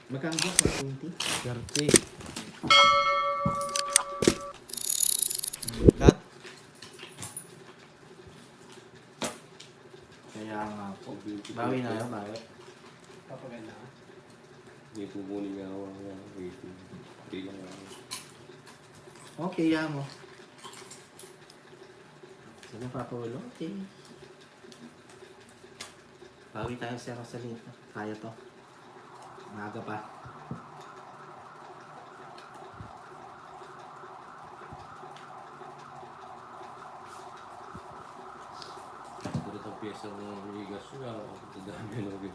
Magkano ba? 20? 30. Cut. Kaya nga po. Bawi na yun, bawi. Papaganda ka. Hindi pupunin nga ako ang waiting. Kaya nga ako. Okay, yan mo. Sige, papagulo. Okay. Bawi tayo sa Rosalita. Kaya to. Maaga pa. Tulad ang pyesa ng ligas nga. Ang dami na agad.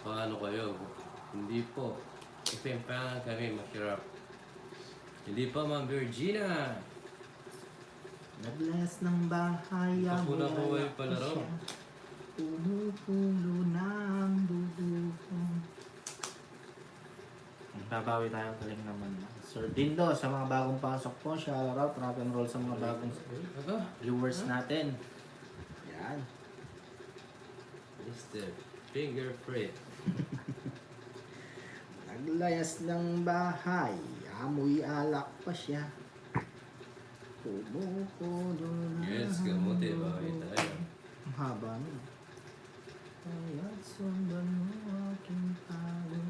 Ano kayo? Hindi po. Ipempangan kami masirap. Hindi pa, Ma'am Virginia. Naglayas ng bahay. Ito po na po ay palaro. Pumupulo ng dugo. Babawi tayo, galing naman. Sir Dindo, sa mga bagong pasok po, shout out, rock and roll sa mga bagong Aba, viewers natin. Yan. Mr. Finger Fred. Naglayas ng bahay, amoy alak pa siya. Pumupulo ng Yes, kamote. Bawi tayo. Ang haba nun. Kaya't sundan mo aking tawag.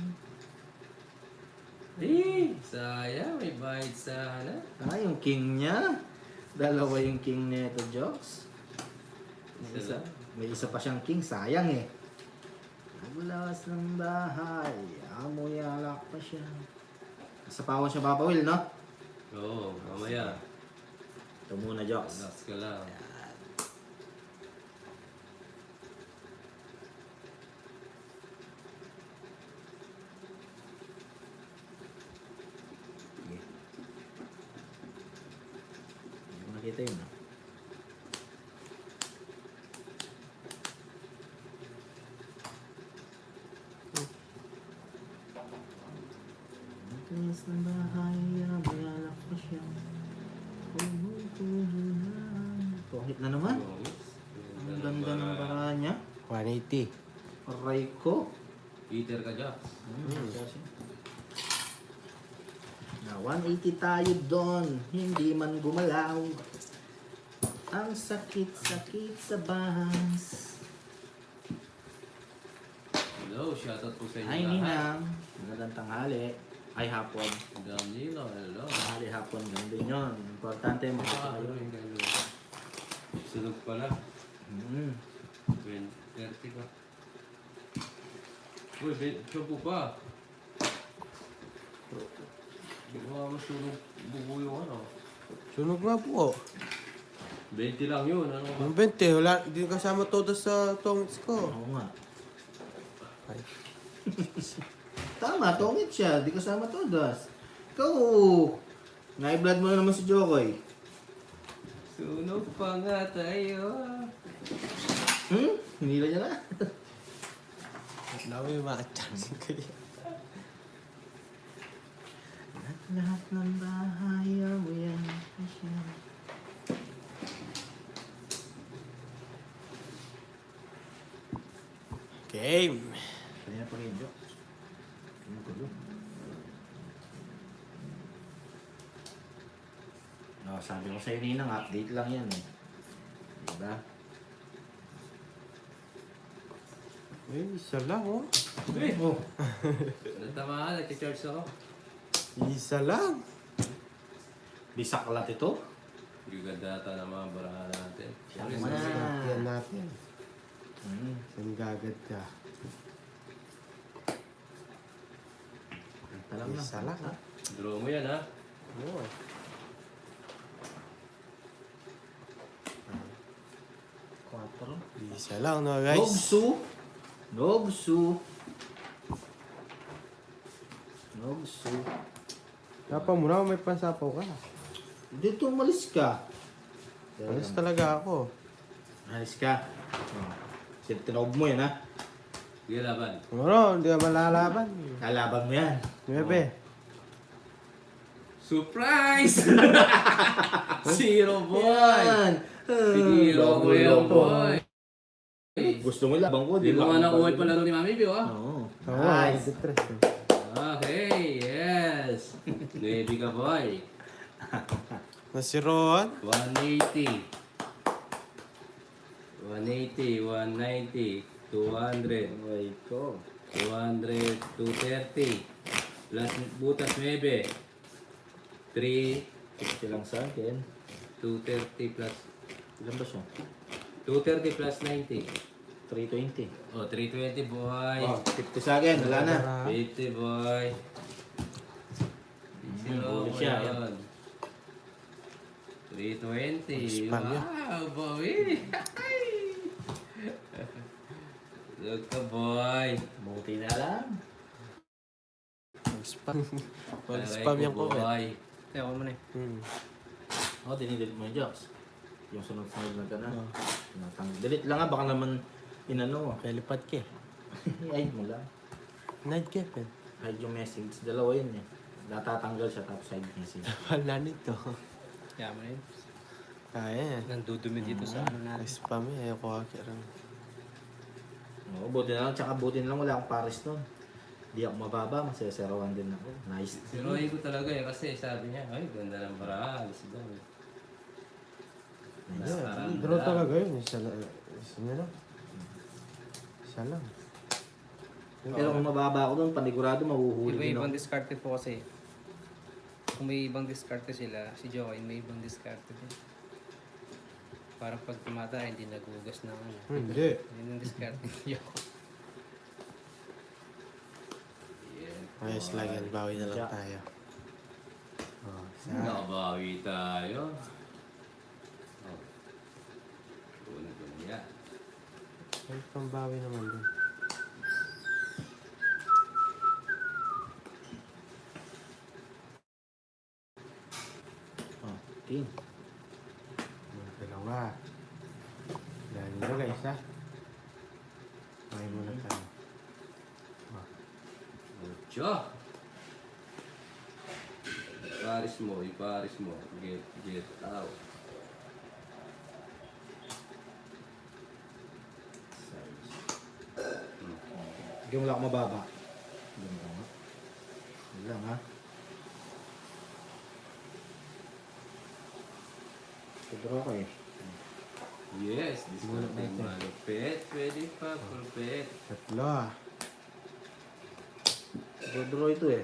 Sayang. May bayad sana. Ah, yung king niya. Dalawa yung king neto, Jokes. May isa pa siyang king, sayang eh. Naglawas ng bahay, amoy alak pa siya. Sa pawon siya papawil, no? Oo, mamaya. Ito muna, Jokes. Relax ka lang. Hindi ko nakita yun, no? Naglawas ng bahay, amoy alak pa siya. Pumupulo na. Pokit na naman. Ang ganda ng paraan niya. 180. Aray ko. Eater ka, Jax. Na 180 tayo doon, hindi man gumalaw. Ang sakit-sakit sa bahas. Hello, shoutout po sa inyo Ay, lahat. Ninang. Magandang tanghali. Ay, hapon. Danilo, hello. Tanghali, hapon. Ganun din yun. Importante, Ah, makita ano kayo. yung gano'n? Sunog pala. 30 ka. Uy, chopo pa. Baka masunog bubo yung ano. Sunog nga po. 20 lang yun, ano ba? Yung 20, wala, hindi kasama todo sa tongits ko. Oo nga. Ay. Tama, tongit siya. Di kasama todas. Ikaw, na-blood mo na naman si Jokoy. Sunog pa nga tayo. Hinila niya na. Alam mo yung mga chance kayo. Lahat ng bahay, amoy alak pa siya. Game. Kaya na pa rin, Jok. Ang gulo. No, sabi ko sa'yo, Ninang, update lang yan eh. Diba? Ay, isa lang oh. Uy! Oh, Natamaan, nag-charge ako. Isa lang. bisaklat ito. Gaganda ata ng mga barahan natin. Siyempre Sorry, na. sorry. Yan natin. Saan gagad ka? Talang na. Isa lang ha. Draw mo yan, ha? Oo. Quattro. Isa lang no guys. Nogsu. Nogsu. Nogsu. Sapaw mo na, may pansapaw ka. Dito umalis ka. Alis talaga ako. Umalis ka. Oh. Tinob mo yan ha. Sige, laban. Ano, hindi ka malalaban. Kalaban mo yan. 9. Surprise! Zero boy! Yan. Siniro mo yung boy! Gusto mo labang ko, Di mo nga ba? nakuha pa laro ni Mami Bio, ah. Oo. Oo, Nice. depress eh. Okay, yes. Ready ka, boy. Na si Rohan? 180. 180, 190, 200, Ay ko. 200, 230. Plus butas 9. 3, 50 lang sa akin. 230 plus Ilan ba siya? 230 plus 90. 320. Oh, 320 boy. Oh, 50 sa akin. Wala na. 50 boy. Zero huli siya, yun. 320. Spam yan. Wow, boy. Look ka boy. Buti na lang. Mag-spam. Mag-spam Aray yung ko, comment. boy. Kaya ako mo na eh. Oh, dinidit mo yung jokes. Yung sunod-sunod na gana. Oh. Delete lang nga. Baka naman inano. Pelipad ka eh. I-hide mo lang. Night cap eh. Hide yung message. Dalawa yun eh. Natatanggal siya tapos hide message. Wala nito. Kaya mo na yun. Kaya eh. Nandudumi dito sa ano natin. Mag-spam eh. Ayoko hakirang. Oo, buti na lang. Tsaka buti na lang wala akong pares nun. Di ako mababa. Maseserawan din ako. Nice. Sinuhin ko talaga eh kasi sabi niya, ay ganda ng paraan. Alis daw eh. Nice. Parang Draw lang. talaga yun. Isa lang. Isa na lang. Isa lang. Pero kung mababa ako doon, panigurado mahuhuli din Iba-ibang ako. diskarte po kasi. Kung may ibang diskarte sila, si Joey may ibang diskarte din. Parang pag tumata, hindi nagugas na ano. Hindi. Yun yung diskarte ni Joey. Yeah. Ayos lang yan. Bawi na lang tayo. Oh, isa. Nakabawi tayo. Oh. Una ko na yan. Ay, pambawi naman din. Oh, king. Dalawa. Dahil nyo guys ha. Bawi muna tayo. Ocho. Iparis mo. Get out. Hindi mo lang ako mababa. Hindi mo lang ha. Hindi lang ha. Siguro ko eh. Yes, this Muna one ay natin. malupit. Pwede pa, pulpit. Tatlo ah. Draw ito eh.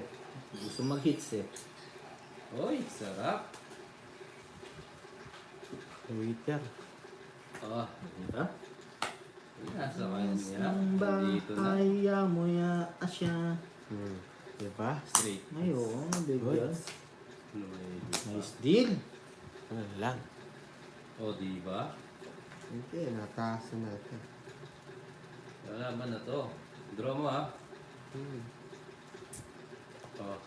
Gusto mag-hits eh. Oy, sarap. Twitter. Oh, Diba? nasa kanya. Ang Dito na. bahay mo ya siya. Diba? Straight. Ngayon, big Good. girl. No way. Nice deal. Ano lang. O, diba? Hindi, nataasan natin. Lalaban na to. Draw mo ha. Oh.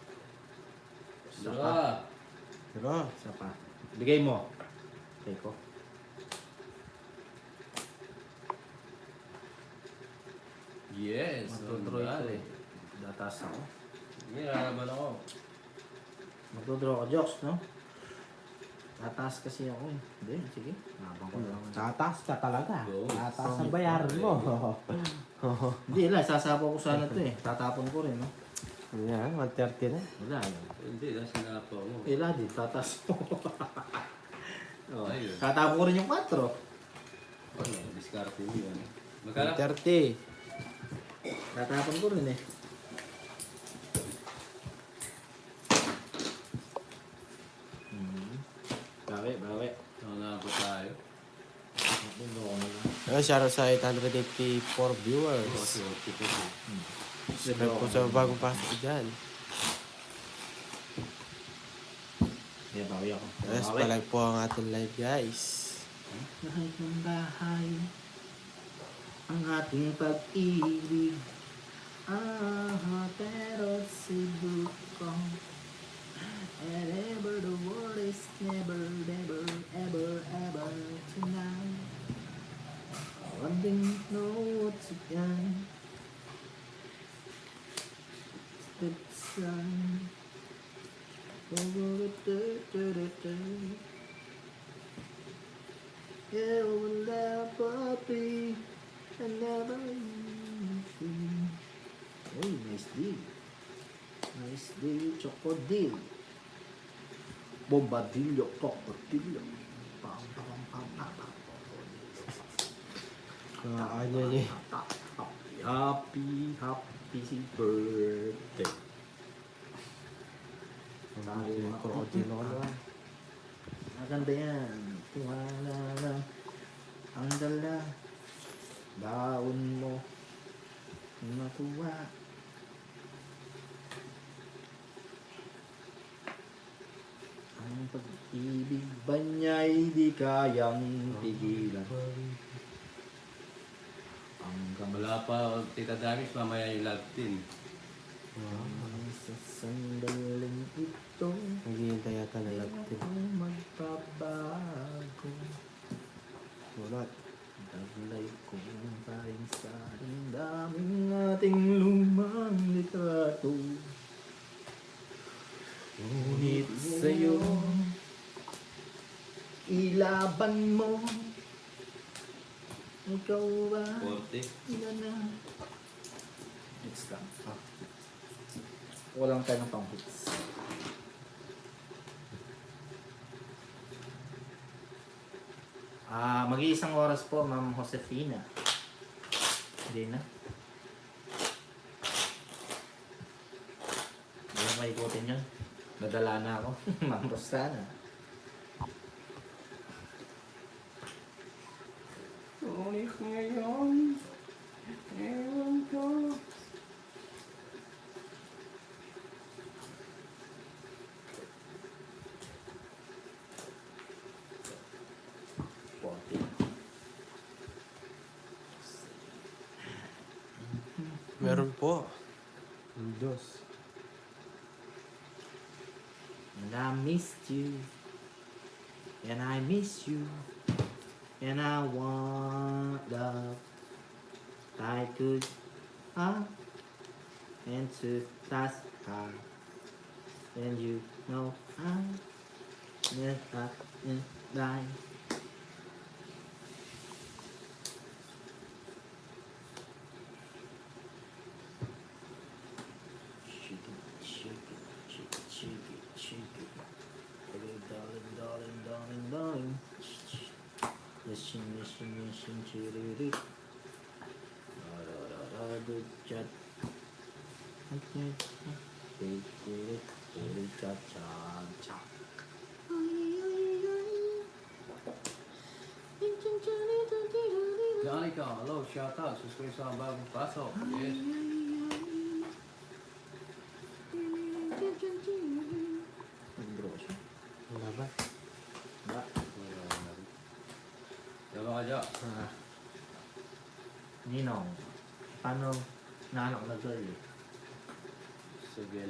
Draw. Pero, Isa pa. Bigay mo. Okay ko. Yes. Magdodraw ito Dali. eh. Datas ako. Sige, lalaban ako. Magdodraw ka, Jokes, no? Tataas kasi ako eh. Hindi, sige. Nabang ko lang. tataas ka talaga. Go. Tataas ang bayaran mo. Hindi, wala. Sasapaw ko sana ito eh. Tatapon ko rin, no? Yan, 130 na. Wala. Yun. Hindi, nasa napaw mo. Eh, ladi. Tataas mo. Oh, Ayun. tatapon ko rin yung 4. Ano, diskarte mo yun. Magkano? 130. Tatapon ko rin eh. Bawi. Wala po tayo. Bundo ko na lang. Shoutout sa 884 viewers. Kasi, tipo ko. Subscribe po sa bagong pasok dyan. Yeah, bawi ako. Yes, Bawi. palag po ang ating live guys. Kahit ng bahay, ang ating pag-ibig. Pero subukong. And ever the world is never ever tonight. I didn't know what to do. The sun. Yeah, will never be, and Ice de Chocodile. Bombadillo, Crocodillo. Pam, pam, pam, pam, pam, Crocodillo. Kaya niya. Happy, happy birthday. Ang krokodilo ko naman. Maganda yan. Tiwala lang. Ang dala. Daon mo. Matuwa. Ang pag-ibig ba niya'y di kayang pigilan? Hanggang Wala pa, Tita Damis, mamaya yung love team. sa sandaling ito. Naghihintay yata na love team. Ako magbabago. Wala. Taglay ko pa rin sa daming ating lumang litrato. Ngunit sa'yo, ilaban mo. Ikaw ba? 40. Ina na. Hits lang. Walang tayo ng pang hits. Mag-iisang oras po, Ma'am Josefina. Hindi na. Hindi na maikutin yun. Nadala na ako. Ma'am Rosana. Ngunit ngayon, ewan ko. Meron po. Ang Diyos. And I missed you. And I miss you. And I want that I could and to that's how. And you know I miss that in life. Shake it, shake it, shake it, shake it, shake it. Hey, darling, darling, darling, darling. Listen, listen, listen to it. Good chat. Okay. Cha cha cha. Danica, hello, shout out. Subscribe sa bagong pasok. Yes. Nag-draw siya. Wala ba? Ba? Diba ka dyan? Ninong, paano naanak na girl eh?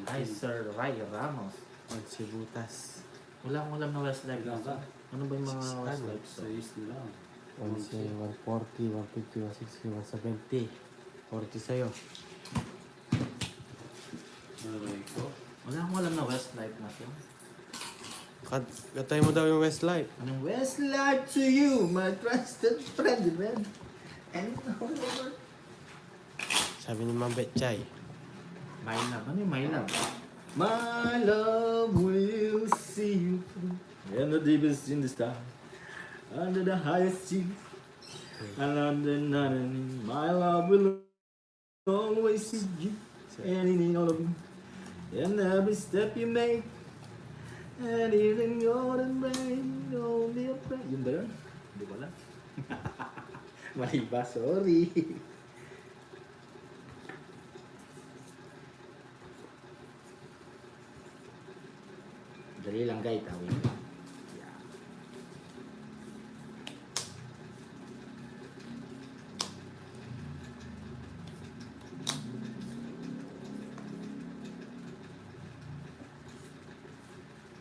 Ay, Sir Ray Ramos. Ang sibutas. Wala akong alam na Westlife Ilan na. ba? Ano ba yung mga Ano? Westlife? Sa is lang. 140, 150, 160, 170. 40 sa'yo. Maray ko. Wala akong alam na Westlife na siya. Katay mo daw yung Westlife. Anong Westlife to you, my trusted friend, man? And whatever. Sabi ni Ma'am Betchay. My love. Ano yung my love? My love will see you through. And the deepest in the sky. Under the highest seas. And under none. My love will always see you. And in all of you. And every step you make. And even your rain. Only a prayer. Yun ba yun? Hindi ko alam. Mali ba? Sorry. Dali lang guys, tawin lang. Yeah.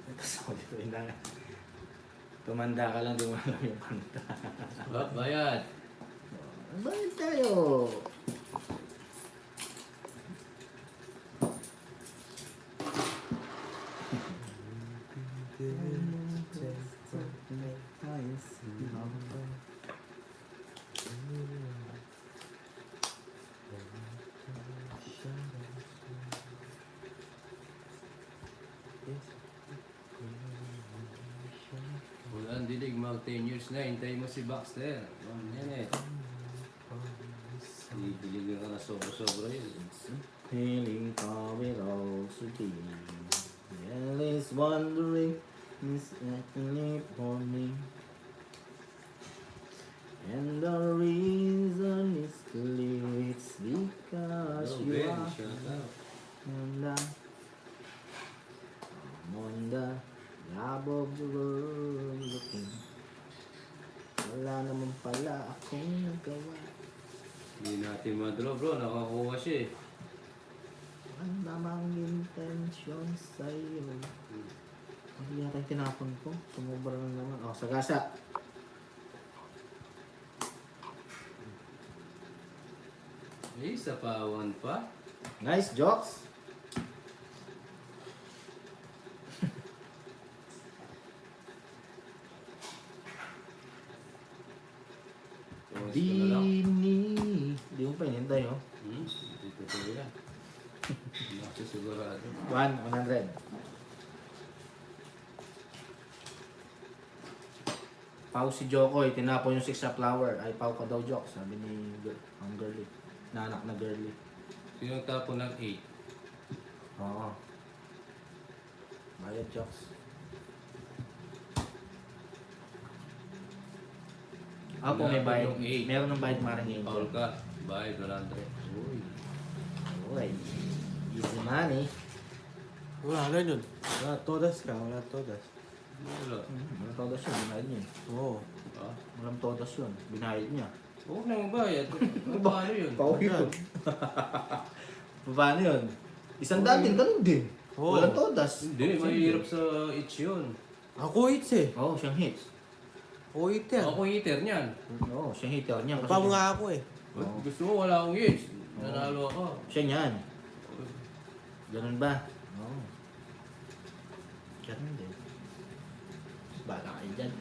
Ito solid rin lang. Tumanda ka lang, di mo alam yung kanta. Bayad. Bakit tayo? mag 10 years na, hintayin mo si Baxter. Yan eh. Bibili ka na sobra-sobra yun. Feeling coming today. Hell is wondering, is actually for me. And the reason is clear, it's because Oh, you Ben, are. shut up. And I'm on the lab of the world looking. Wala naman pala akong nagawa. Hindi natin madraw bro, nakakuha siya eh. Ang namang intensyon sa'yo. Hindi yata yung tinapon ko. Sumubra na naman. Oh, sagasa. Eh, isa pa, 1 pa. Nice jokes. Tuwas ko na lang. Di mo pa inintay, oh. Dito ko yan. Hindi ako sigurado. 100. Pau si Jokoy, tinapon yung 6 sa flower. Ay, pau ka daw, Jok. Sabi ni ang girly. Nanak na girly. Sino tapo ng 8? Oo. Bayad, Joks. Ako may Tinapon bayad. yung 8. Meron ng bayad maring Paul angel. ka. Bye, 100. Uy. Okay. Easy money. Wala na yun. Wala todas ka, wala todas. Wala. Walang todas yun. Binayad niya. Oo. Ah? Walang todas yun. Binayad niya. Huwag na magbayad. Paano yun? Pau yun. Paano yun? Isang daan din, ganun din. Oo. Walang todas. Hindi, mahirap sa itch yun. Ako hits eh. Oo, siyang hits. Ako hit yan. Ako hitter niyan. Oo, siyang hitter niya. Pa mo nga ako eh. Oo. Gusto mo, wala akong hits. Nanalo ako. Siya niyan. Ganun ba? Oo. Ganun din. Bala kayo dyan.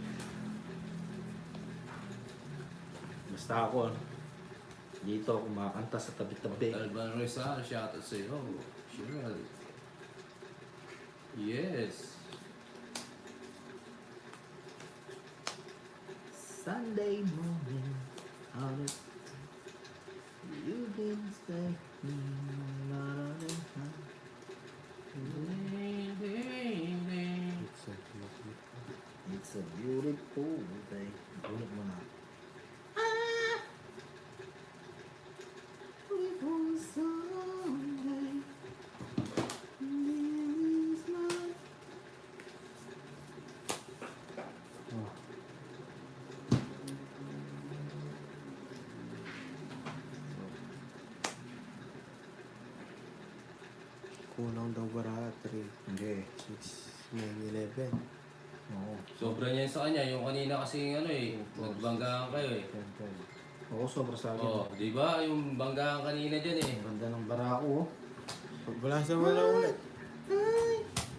Basta ako, dito kumakanta sa tabi-tabi. Alban Rizal, shoutout sa'yo. Sure. Yes. Sunday morning, how did you didn't stay? It's a beautiful day. Ulit mo na. Beautiful Sunday. This is life. Kulang daw bara 3, Hindi. 6, 9, 11. Oo. Sobra niyan sa kanya. Yung kanina kasi ano eh. Nagbanggaan kayo eh. Oo, sobra sa akin. Oh, di ba? Yung banggaan kanina dyan eh. Ang ganda ng barako. Wala sa wala ulit.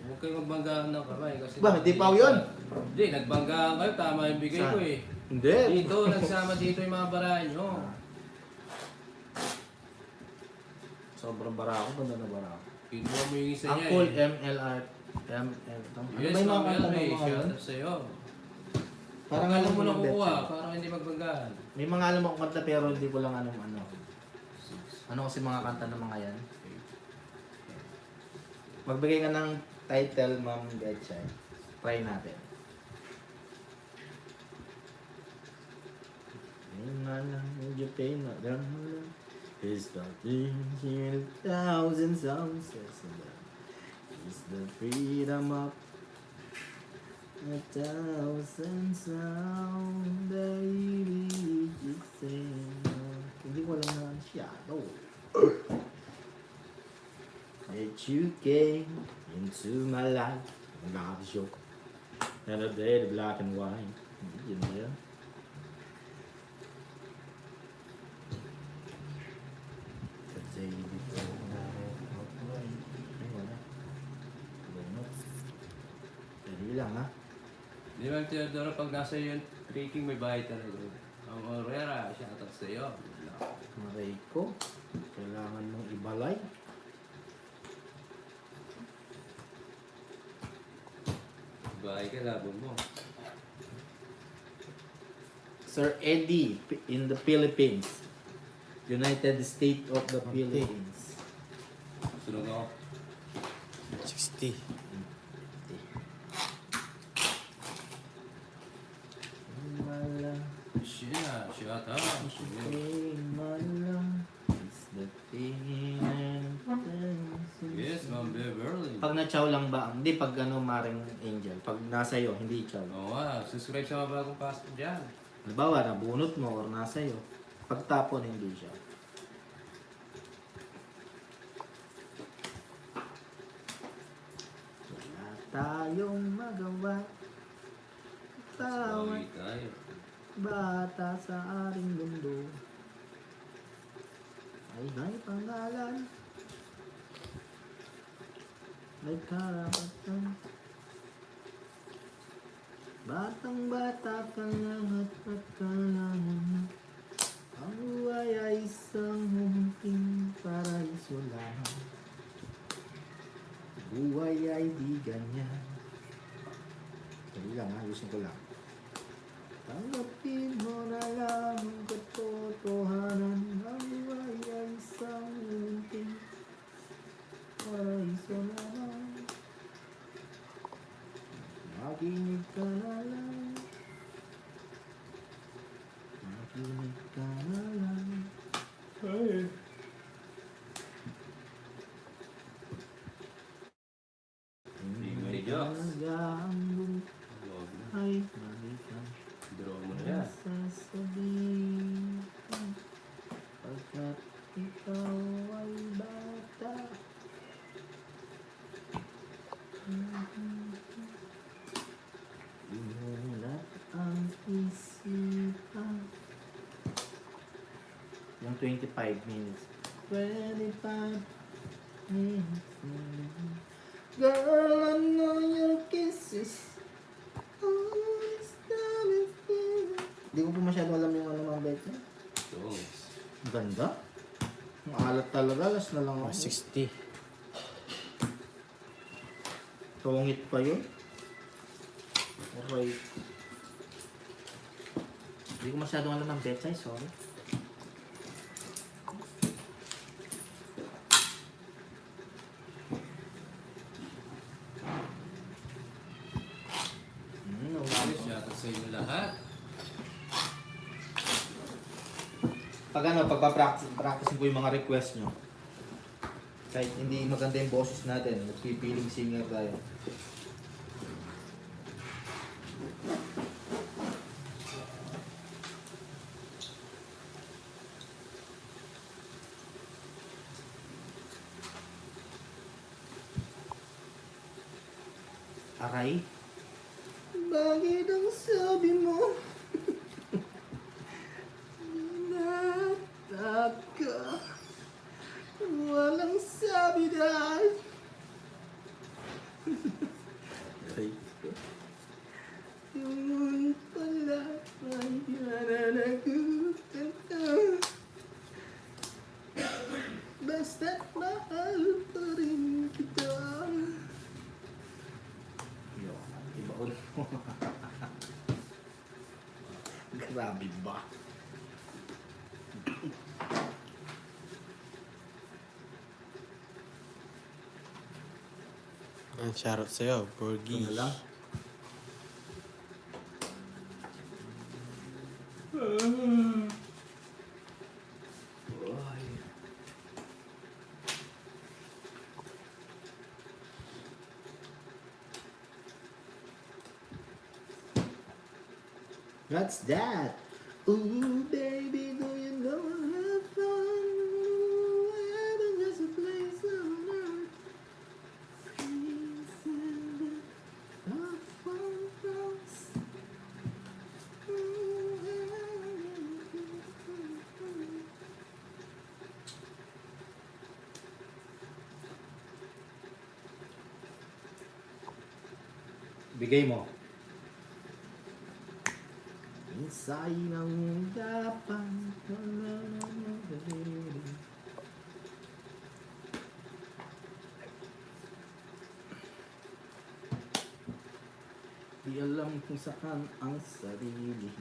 Huwag kayo magbanggaan ng kamay kasi... Ba, di pa yun? Hindi, nagbanggaan kayo. Tama yung bigay Saan? ko eh. Hindi. Dito, nagsama dito yung mga barahan nyo. Sobrang barako. Ganda na barako. Kinuha mo yung isa niya Uncle eh. MLR. ML. Ano Yes, ba yung mga Ma'am kanta ng Elray. mga yun? Shoutout sa'yo. Parang Parang alam mo ko na ng kukuha. bet. Parang hindi magbanggaan. May mga alam akong kanta pero hindi ko lang alam ano. Ano kasi mga kanta ng mga yan? Magbigay ka ng title, Ma'am Betchay. Try natin. Japan, is the things in thousands of is the freedom of a thousand sound, baby, you sing. Hindi ko alam na shadow. That you came into my life, love show, and a day the black and white. Yun na yun. The day before I ay wala. Bunot. Dali lang ha. Di ba, Teodoro, pag nasa yun, tricking may bahay talaga. Ang Orera, shoutout sa'yo. Maray ko. Kailangan mong ibalay. Bahay ka, labon mo. Sir Eddie in the Philippines. United States of the Okay. Philippines. Sunod ako. 60. Malang, Sheena, shout out. malang is the thing and Yes, Ma'am Beverly. Pag na-chow lang ba? Hindi, pag ano, Maring Angel. Pag nasa iyo, hindi chow. Oo nga, subscribe sa mga bagong pasok dyan. Halimbawa, nabunot mo or nasa iyo. Pag tapon, hindi siya. Wala tayong magawa. Tawat Sorry tayo. bata sa aring mundo ay may pangalan, may karapatan. Batang bata ka lang at pagkalaman mo ang buhay ay isang munting paraiso lang. Buhay ay di ganyan. Dali lang ha, ayusin ko lang. Tanggapin mo na lang ang katotohanan. Ang buhay ay isang munting paraiso lang. Makinig ka na lang. Makinig ka na lang. Hindi may Diyos. Ang Huwag na. buhay malikan. Draw mo na yan. Sasabihin pagkat ikaw ay bata. Imulat ang isipan. Yung 25 minutes. 25 minutes. Girl, I know your kisses. Hindi ko po masyado alam yung ano mga bet niya. Songs. Ang ganda. Ang alat talaga. Last na lang ako. 60. Tungit pa yun. Okay. Hindi ko masyado alam ang bet size. Sorry. Yes, shout out sa inyo lahat. Pag ano, pagpa-practice ko yung mga request nyo. Kahit hindi maganda yung boses natin, nagpipiling singer tayo. Aray? Bakit ang sabi mo? Nataka. Walang sabi dahil. Aray ko. Yung pala ay nananagutan ka. Basta't mahal pa rin kita. Iba ulit mo. Grabe ba? Ang shoutout sa'yo, Borgie. Ito na lang. What's that? Ooh, baby, do you know I have fun? Heaven is a place on earth. Peace and love for us. Bigay mo. Insay ng dapan. Di alam kung saan ang sarili.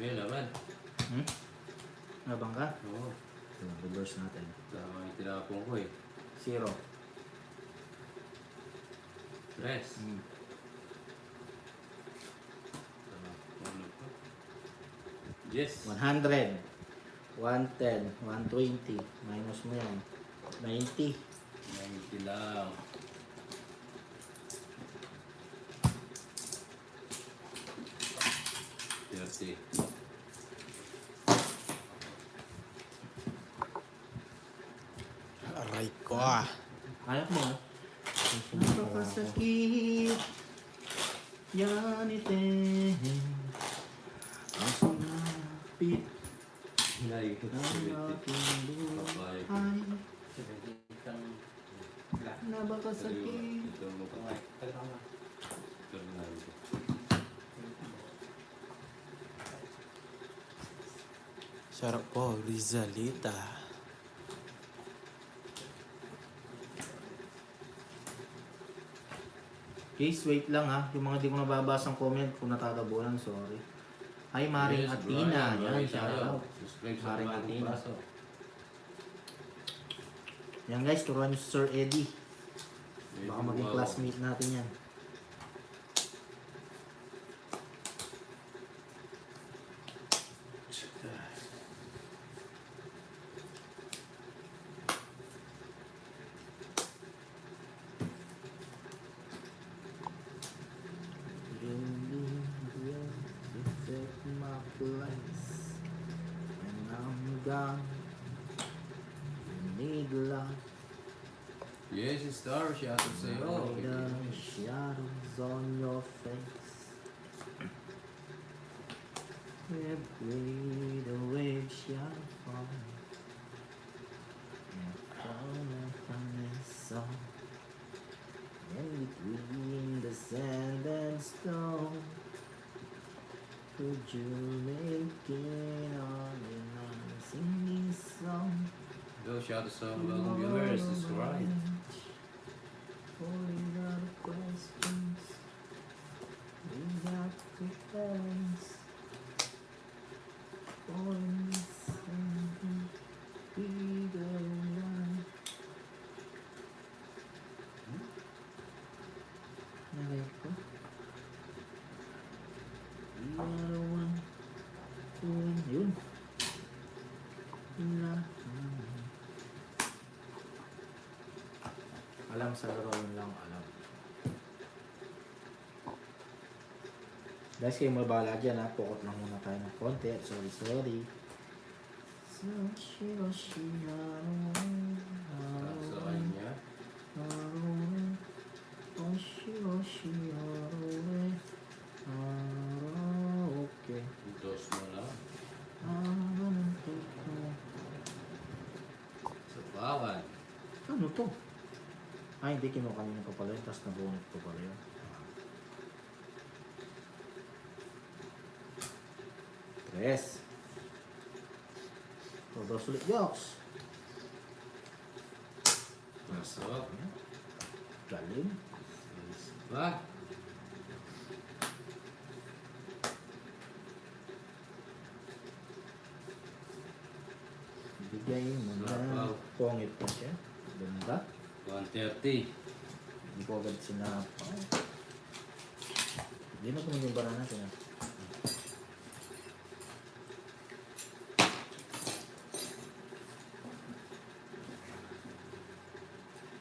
May laman. Hmm? Nabang ka? Oo. Ito, reverse natin. Tama yung tinapong ko eh. 0. 3. Hmm. Ano po? Yes. 100. 110. 120. Minus mo yan. 90. 90 lang. Dirty. Aray ko ah. Ayak mo ah. Napakasakit. Yan itin. Ang sumapit Hinay ko ng aking buhay. Napakasakit. Ito mo pa. Ito na ito. Sarap po, Rizalita. Guys, wait lang ha. Yung mga di ko nababasang comment kung natatabunan, sorry. Hi, Maring Yes, Atina. Brian, Yan, Brian, shout tayo. out. Subscribe sa Maring bagong Atina. baso. Yan guys, turuan nyo si Sir Eddie. Baka Medyo maging wow. classmate natin yan. Gone. You need love. Yes, Star, shout out sa'yo. The shadows on your face. Every the wave shall fall. And fall upon the song. In between the sand and stone. Could you make it on and on? Sing this song. Go, shout out sa bagong viewers. Subscribe. Falling out of questions. We got to dance. Falling something bigger than Nalay ko. We are the one to win. Yun. Alam sa laro yun lang alam. Guys, kayo mabala dyan ha. Pukot lang muna tayo ng konti. Sorry. Sa kanya. Okay. Dos mo lang. Sa bawan. Ano to? Ay, hindi kinuha kanina ko pala yun. Tapos nabunot ko pala yun. Tres. Dos ulit jokes. Pasok. Galing. Ba? Bigay mo na. Wow. Pongit pa siya. Ganda. 130. Hindi ko agad sinapaw. Hindi na kung yung banana natin.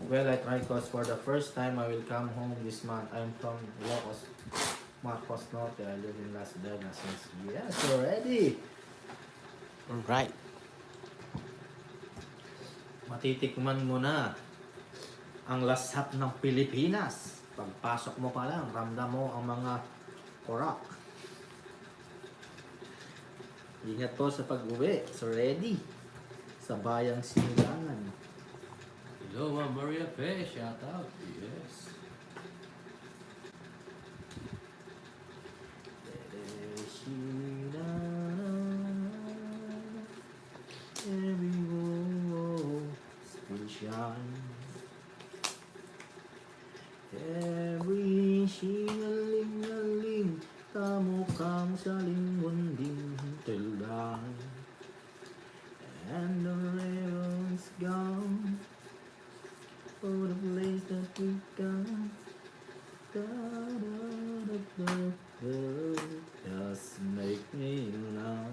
Well, I tried cause for the first time I will come home this month. I'm from Ilocos, Marcos Norte. I live in Las Vegas since yes already. Alright. Matitikman mo na ang lasap ng Pilipinas. Pagpasok mo pa lang, ramdam mo ang mga korak. Ingat po sa pag-uwi. So ready sa bayang sinilangan. Hello, Ma'am Maria Pe. Shout out. Yes. Every rose will shine. Every singaling-aling kamukhang sa lingunding Just make me laugh.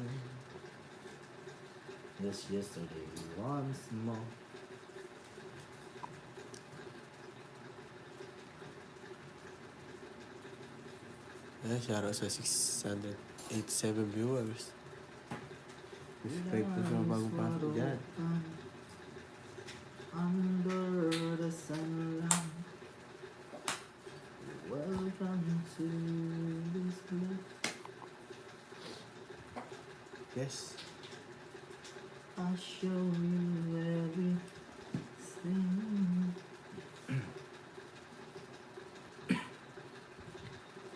Just yesterday once more. Ayan, shoutout sa 687 viewers. Subscribe po sa mga bagong pasok dyan. Under the sunlight. Welcome to this place. Yes. I'll show you everything.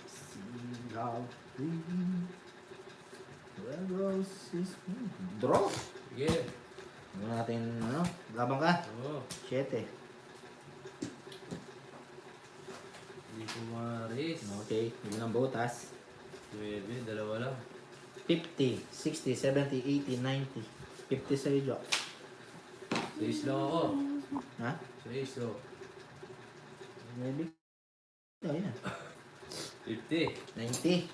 See how green the roses. Draw. Sige. Ano natin, ano? Labang ka? Oo. 7. Hindi ko maaris. Okay, yun ang butas. 9, dalawa lang. 50, 60, 70, 80, 90. 50 sa'yo, Jo. 6 lang ako. Ha? 6 oh. Maybe. Oh, yan. 50. 90.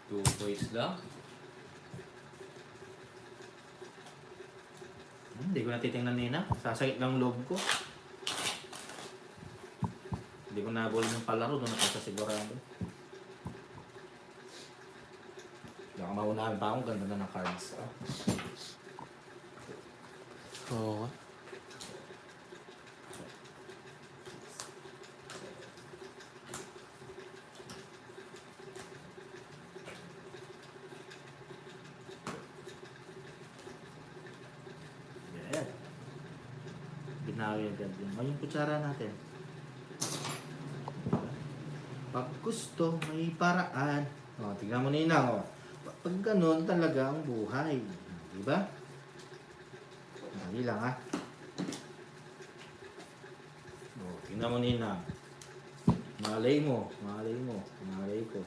Two points lang. Hindi ko natitingnan nina. Sasakit ng loob ko. Hindi ko nabol ng palaro. Doon ako sa sigurado. Baka maunahan pa akong ganda na ng cards. Oo. Yeah. Binawi agad yun. O yung kutsara natin. Pag gusto, may paraan. O, tignan mo nina. O. Pag ganun talaga ang buhay. Diba? Dali lang ha. O, tignan mo nina. Malay mo. Malay mo. Malay ko.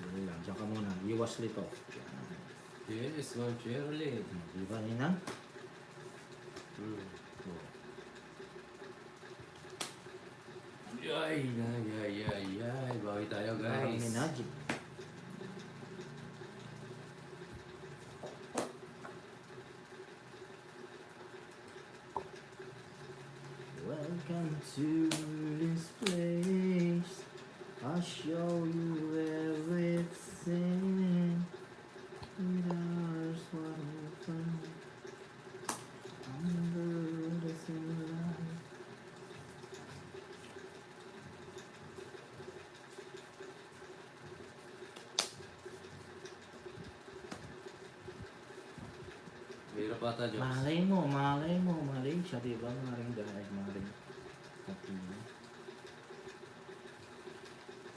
Dali lang. Diyan ka muna. Iwas lito. Yan. Yes, Ma'am Shirley. Diba nina? O. Yay, yay, yay, yay, yay. Bawi tayo, Parang guys. may magic. Welcome to this place. I'll show you everything. Without what open under the sunlight. Hirap ata, Diyos. Malay mo, malay siya, diba? Maring dahil, maring katino.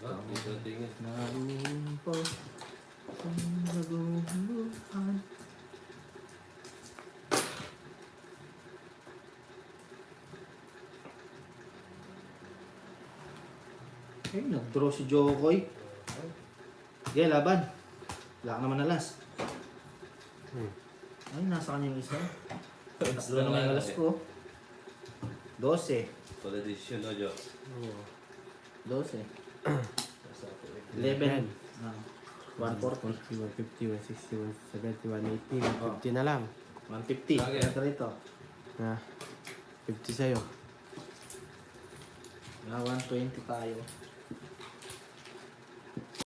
Ah, dito tingin. Naroon po sa naguluhan. Eh, nag-draw si Jokoy. Sige, laban. Wala ka naman na last. Ay, nasa kanya yung isa. Tatlo naman yung alas ko. 12. Full edition, no, Diyos. Oo. 12. 11. 11. Ah, 140. 41, 50, 160, 170, 180. 150 na lang. 150. Okay. Ito rito. Ah, 50 sa'yo. Na 120 tayo.